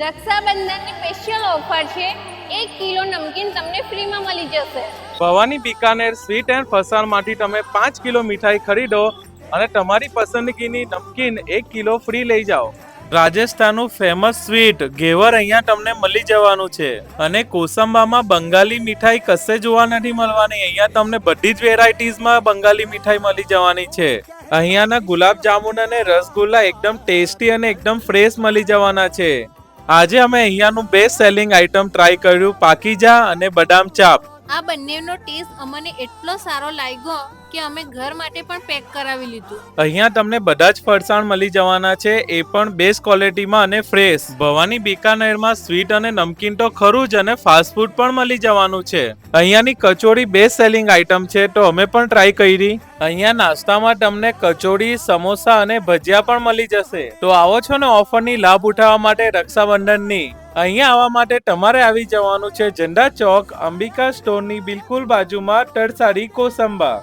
રક્ષાબંધનની special offer છે, 1 kilo નમકીન તમને ફ્રીમાં મળી જશે. ભવાની બિકાનેર સ્વીટ એન્ડ ફરસાણમાંથી તમે 5 કિલો મીઠાઈ ખરીદો અને તમારી પસંદગીની નમકીન 1 કિલો ફ્રી લઈ જાઓ. રાજસ્થાનનું ફેમસ સ્વીટ ઘેવર અહીંયા તમને મળી જવાનું છે અને કોસંબામાં બંગાળી મીઠાઈ કશે જોવા નથી મળવાની. અહીંયા તમને બધી જ વેરાયટીઝમાં બંગાળી મીઠાઈ મળી જવાની છે. અહીંયાના ગુલાબ જામુન અને રસગુલ્લા એકદમ ટેસ્ટી અને એકદમ ફ્રેશ મળી જવાના છે. આજે અમે અહીંયાનું બેસ્ટ સેલિંગ આઇટમ ટ્રાય કર્યું, પાકીજા અને બદામ ચાપ. આ બંનેનો ટેસ્ટ અમને એટલો સારો લાગ્યો કે અમે ઘર માટે પણ પેક કરાવી લીધું. અહીંયા તમને બધા જ ફરસાણ મળી જવાના છે, એ પણ બેસ્ટ ક્વોલિટીમાં અને ફ્રેશ. ભવાની બિકાનેરમાં સ્વીટ અને નમકીન તો ખરું જ અને ફાસ્ટ ફૂડ પણ મળી જવાનું છે. અહીંયાની કચોરી બેસ્ટ સેલિંગ આઇટમ છે, તો અમે પણ ટ્રાય કરી. અહીંયા નાસ્તામાં તમને કચોરી, સમોસા અને ભજીયા પણ મળી જશે. તો આવો છો ને ઓફરની લાભ ઉઠાવવા માટે રક્ષાબંધનની. અહીંયા આવવા માટે તમારે આવી જવાનું છે ઝંડા ચોક અંબિકા સ્ટોરની બિલકુલ બાજુમાં તરસારી કોસંબા.